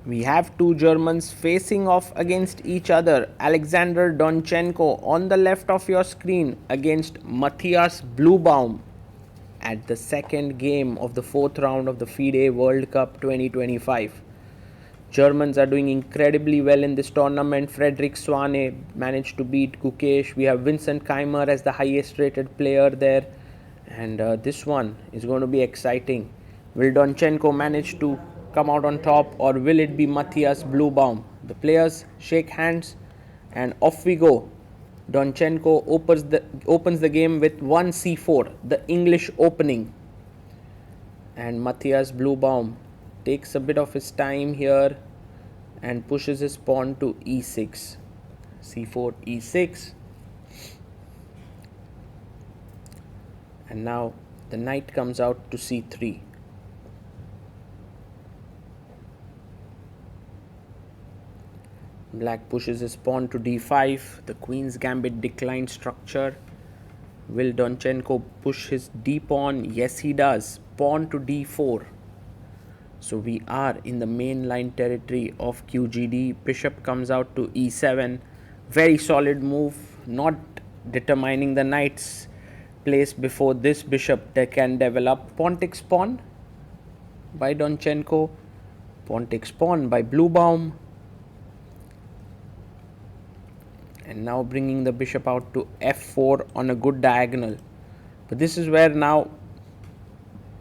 We have two Germans facing off against each other. Alexander Donchenko on the left of your screen against Matthias Bluebaum at the second game of the fourth round of the FIDE World Cup 2025. Germans are doing incredibly well in this tournament. Frederick Swane managed to beat Gukesh. We have Vincent Keimer as the highest rated player there. And this one is going to be exciting. Will Donchenko manage to come out on top, or will it be Matthias Bluebaum? The players shake hands and off we go. Donchenko opens the game with 1c4, the English opening. And Matthias Bluebaum takes a bit of his time here and pushes his pawn to e6. c4, e6. And now the knight comes out to c3. Black pushes his pawn to d5. The queen's gambit declined structure. Will Donchenko push his d pawn? Yes, he does. Pawn to d4. So we are in the main line territory of QGD. Bishop comes out to e7. Very solid move, not determining the knight's place before this bishop that can develop. Pawn takes pawn by Donchenko. Pawn takes pawn by Bluebaum. And now bringing the bishop out to f4 on a good diagonal. But this is where now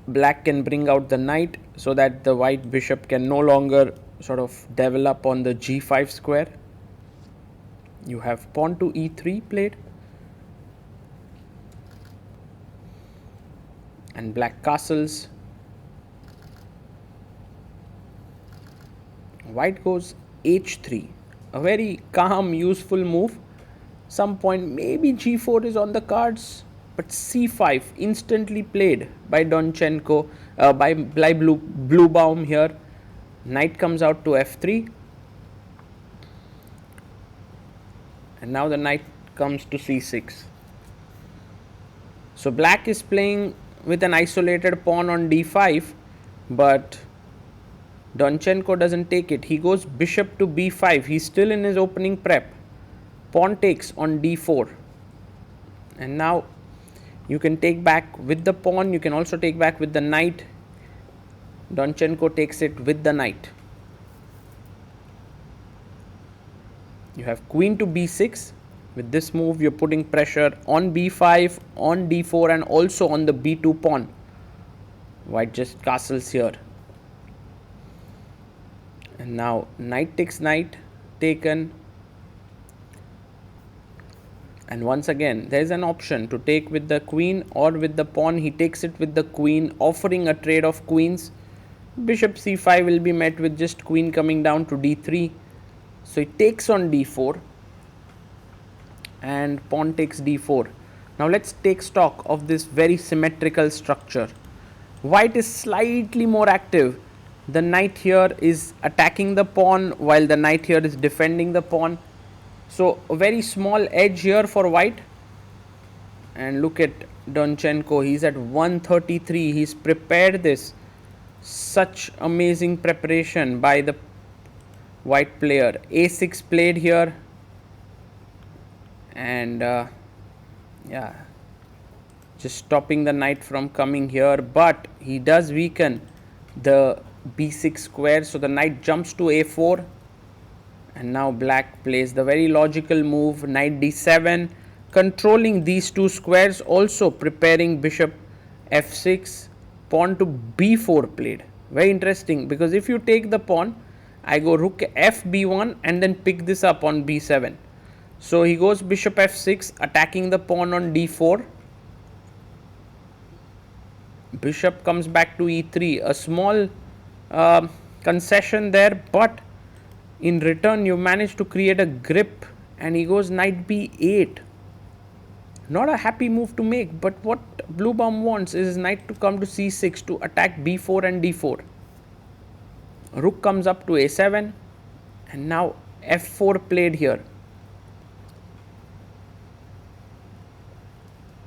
black can bring out the knight so that the white bishop can no longer sort of develop on the g5 square. You have pawn to e3 played. And black castles. White goes h3. A very calm, useful move. Some point maybe g4 is on the cards, but c5 instantly played by Donchenko, by Bluebaum here. Knight comes out to f3. And now the knight comes to c6. So black is playing with an isolated pawn on d5, but Donchenko doesn't take it. He goes bishop to b5. He's still in his opening prep. Pawn takes on d4. And now you can take back with the pawn. You can also take back with the knight. Donchenko takes it with the knight. You have queen to b6. With this move, you're putting pressure on b5, on d4, and also on the b2 pawn. White just castles here. And now knight takes knight, taken. And once again, there is an option to take with the queen or with the pawn. He takes it with the queen, offering a trade of queens. Bishop c5 will be met with just queen coming down to d3. So he takes on d4. And pawn takes d4. Now let's take stock of this very symmetrical structure. White is slightly more active. The knight here is attacking the pawn while the knight here is defending the pawn. So a very small edge here for white. And look at Donchenko. He's at 133. He's prepared this. Such amazing preparation by the white player. a6 played here. And yeah, just stopping the knight from coming here. But he does weaken the b6 square, so the knight jumps to a4. And now black plays the very logical move, knight d7, controlling these two squares, also preparing bishop f6. Pawn to b4 played. Very interesting, because if you take the pawn, I go rook f b1 and then pick this up on b7. So he goes bishop f6, attacking the pawn on d4. Bishop comes back to e3. A small concession there, but in return you manage to create a grip, and he goes knight b8. Not a happy move to make, but what Bluebaum wants is his knight to come to c6 to attack b4 and d4. Rook comes up to a7, and now f4 played here.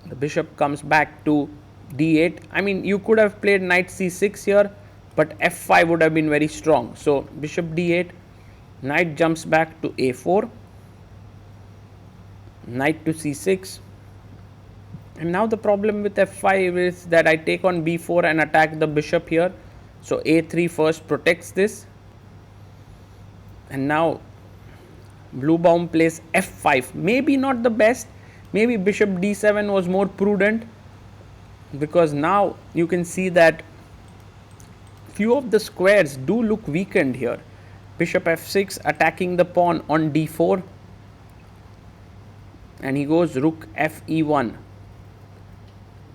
The bishop comes back to d8. I mean, you could have played knight c6 here, but f5 would have been very strong. So bishop d8, knight jumps back to a4, knight to c6, and now the problem with f5 is that I take on b4 and attack the bishop here. So a3 first protects this, and now Bluebaum plays f5. Maybe not the best, maybe bishop d7 was more prudent, because now you can see that few of the squares do look weakened here. Bishop f6 attacking the pawn on d4, and he goes rook fe1.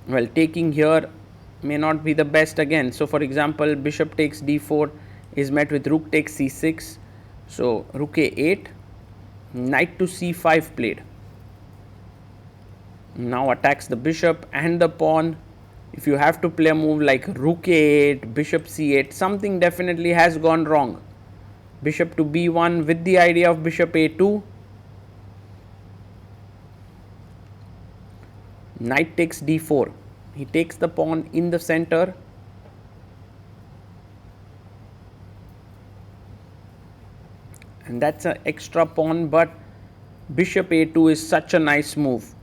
Well, taking here may not be the best again. So for example, bishop takes d4 is met with rook takes c6. So rook a8, knight to c5 played. Now attacks the bishop and the pawn. If you have to play a move like rook a8, bishop c8, something definitely has gone wrong. Bishop to b1 with the idea of bishop a2. Knight takes d4. He takes the pawn in the center. And that's an extra pawn, but bishop a2 is such a nice move.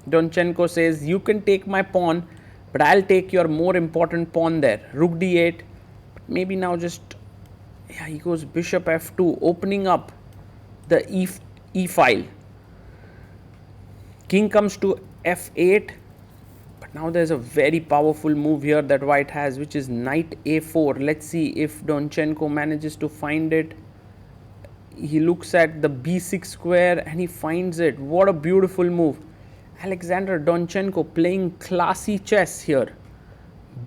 Donchenko says, you can take my pawn, but I'll take your more important pawn there. Rook d8. Maybe now just, yeah, he goes bishop f2, opening up the e file. King comes to f8, but now there's a very powerful move here that white has, which is knight a4. Let's see if Donchenko manages to find it. He looks at the b6 square and he finds it. What a beautiful move. Alexander Donchenko playing classy chess here.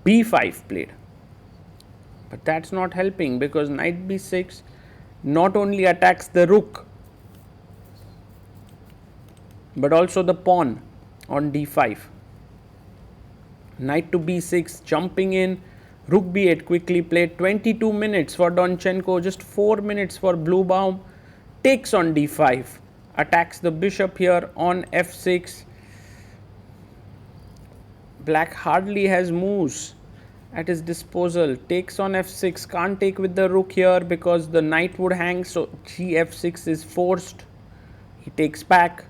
b5 played, but that's not helping, because knight b6 not only attacks the rook but also the pawn on d5. Knight to b6, jumping in, rook b8 quickly played. 22 minutes for Donchenko, just 4 minutes for Bluebaum. Takes on d5, attacks the bishop here on f6. Black hardly has moves at his disposal. Takes on f6, can't take with the rook here because the knight would hang, so gf6 is forced. He takes back.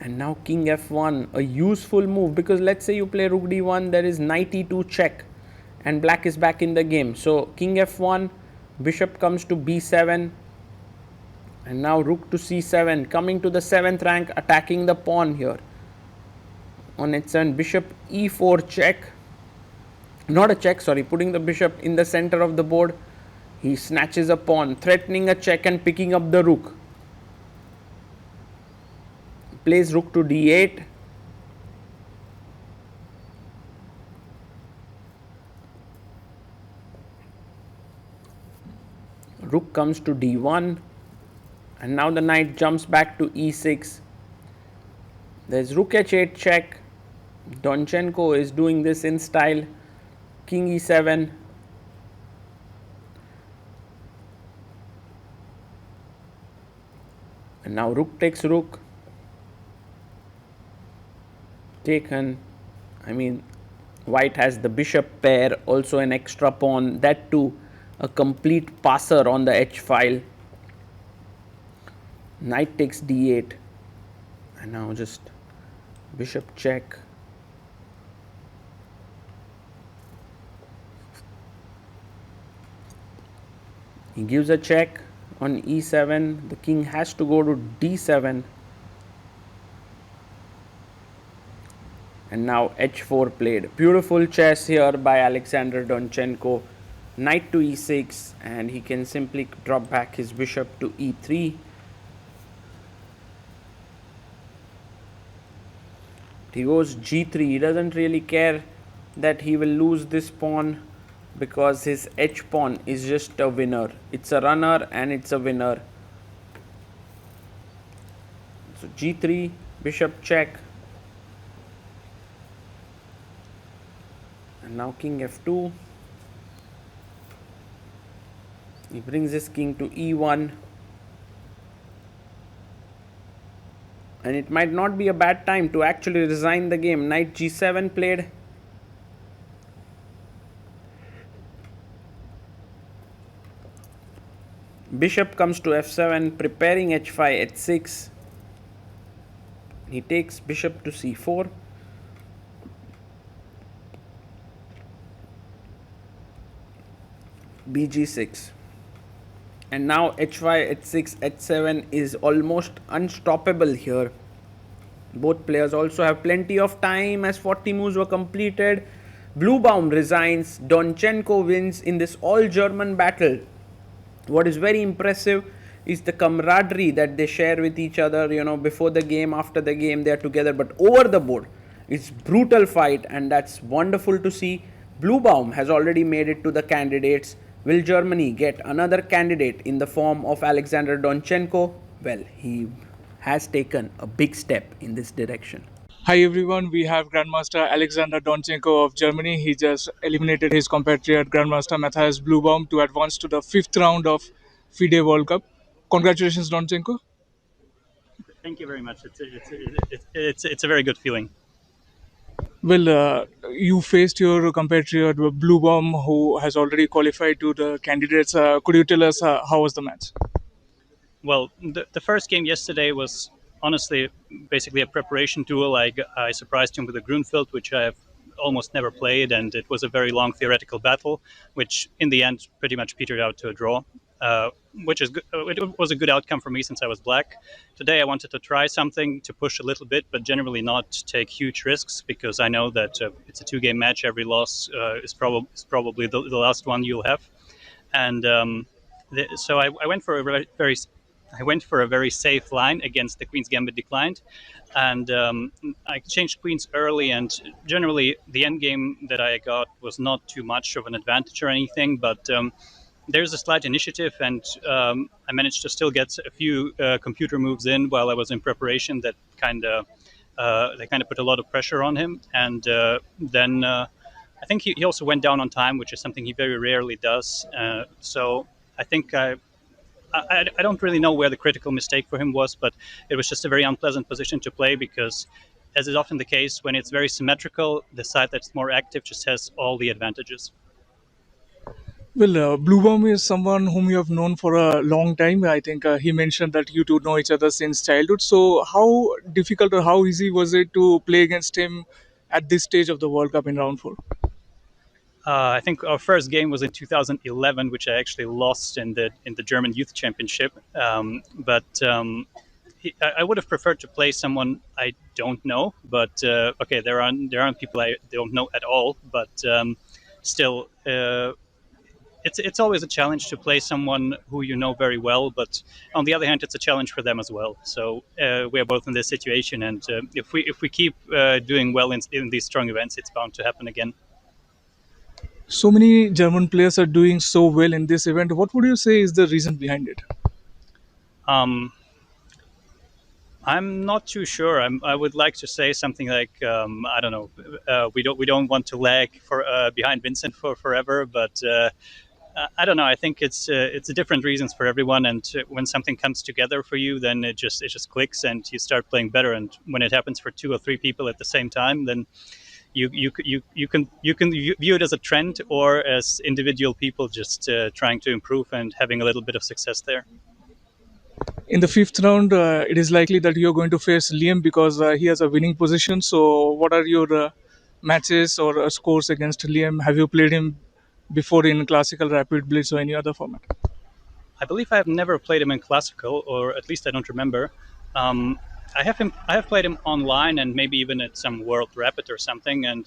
And now king f1, a useful move, because let's say you play rook d1, there is knight e2 check, and black is back in the game. So king f1, bishop comes to b7, and now rook to c7, coming to the 7th rank, attacking the pawn here. On its own, bishop e4 check, not a check, sorry, putting the bishop in the center of the board. He snatches a pawn, threatening a check and picking up the rook. Plays rook to d8. Rook comes to d1, and now the knight jumps back to e6. There's rook h8 check. Donchenko is doing this in style. King e7. And now rook takes rook. Taken. I mean, white has the bishop pair, also an extra pawn, that too a complete passer on the h file. Knight takes d8, and now just bishop check. He gives a check on e7. The king has to go to d7. And now h4 played. Beautiful chess here by Alexander Donchenko. Knight to e6, and he can simply drop back his bishop to e3. He goes g3. He doesn't really care that he will lose this pawn, because his h pawn is just a winner. It's a runner and it's a winner. So g3, bishop check. And now king f2. He brings his king to e1. And it might not be a bad time to actually resign the game. Knight g7 played. Bishop comes to f7, preparing h5, h6. He takes bishop to c4. bg6. And now h5, h6, h7 is almost unstoppable here. Both players also have plenty of time as 40 moves were completed. Bluebaum resigns. Donchenko wins in this all-German battle. What is very impressive is the camaraderie that they share with each other. Before the game, after the game, they are together. But over the board, it's brutal fight, and that's wonderful to see. Bluebaum has already made it to the candidates. Will Germany get another candidate in the form of Alexander Donchenko? Well, he has taken a big step in this direction. Hi everyone, we have Grandmaster Alexander Donchenko of Germany. He just eliminated his compatriot Grandmaster Matthias Bluebaum to advance to the fifth round of FIDE World Cup. Congratulations, Donchenko. Thank you very much. It's a very good feeling. Well, you faced your compatriot Bluebaum, who has already qualified to the candidates. Could you tell us how was the match? Well, the first game yesterday was honestly basically a preparation duel. I surprised him with a Grunfeld, which I have almost never played, and it was a very long theoretical battle, which in the end pretty much petered out to a draw. Which is good. It was a good outcome for me since I was black. Today I wanted to try something to push a little bit, but generally not take huge risks because I know that it's a two-game match. Every loss is probably the last one you'll have, and so I went for a very safe line against the Queen's Gambit declined, and I changed queens early. And generally, the endgame that I got was not too much of an advantage or anything, but there's a slight initiative, and I managed to still get a few computer moves in while I was in preparation that kind of put a lot of pressure on him. And then I think he also went down on time, which is something he very rarely does. So I think I don't really know where the critical mistake for him was, but it was just a very unpleasant position to play because, as is often the case, when it's very symmetrical, the side that's more active just has all the advantages. Well, Bluebaum is someone whom you have known for a long time. I think he mentioned that you two know each other since childhood. So, how difficult or how easy was it to play against him at this stage of the World Cup in round four? I think our first game was in 2011, which I actually lost in the German Youth Championship. I would have preferred to play someone I don't know. But okay, there aren't people I don't know at all. But still, it's always a challenge to play someone who you know very well. But on the other hand, it's a challenge for them as well. So we are both in this situation, and if we keep doing well in these strong events, it's bound to happen again. So many German players are doing so well in this event. What would you say is the reason behind it? Um, I'm not too sure. I would like to say something like I don't know. We don't want to lag for behind Vincent for forever, but I don't know. I think it's different reasons for everyone, and when something comes together for you, then it just clicks, and you start playing better. And when it happens for two or three people at the same time, then you can view it as a trend or as individual people just trying to improve and having a little bit of success there. In the fifth round, it is likely that you're going to face Liam because he has a winning position. So, what are your matches or scores against Liam? Have you played him before in classical, rapid, blitz, or any other format? I believe I have never played him in classical, or at least I don't remember. Um, I have played him online and maybe even at some World Rapid or something. And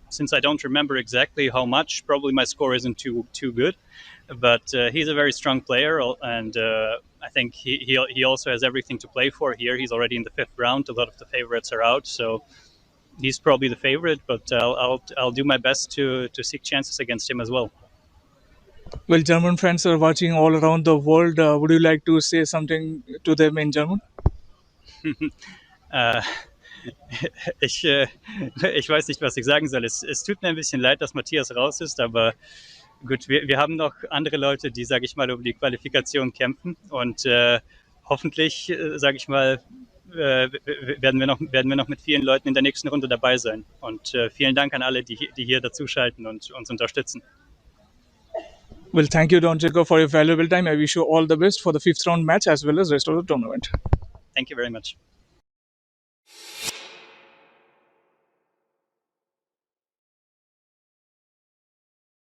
since I don't remember exactly how much, probably my score isn't too good. But he's a very strong player, and I think he also has everything to play for here. He's already in the fifth round. A lot of the favorites are out, so he's probably the favorite. But I'll do my best to seek chances against him as well. Well, German fans are watching all around the world. Would you like to say something to them in German? Äh, ich weiß nicht, was ich sagen soll. Es tut mir ein bisschen leid, dass Matthias raus ist, aber gut, wir haben noch andere Leute, die, sage ich mal, um die Qualifikation kämpfen und hoffentlich, sage ich mal, werden wir noch mit vielen Leuten in der nächsten Runde dabei sein. Und vielen Dank an alle, die hier dazuschalten und uns unterstützen. Well, thank you, Donchenko, for your valuable time. I wish you all the best for the fifth round match as well as rest of the tournament. Thank you very much.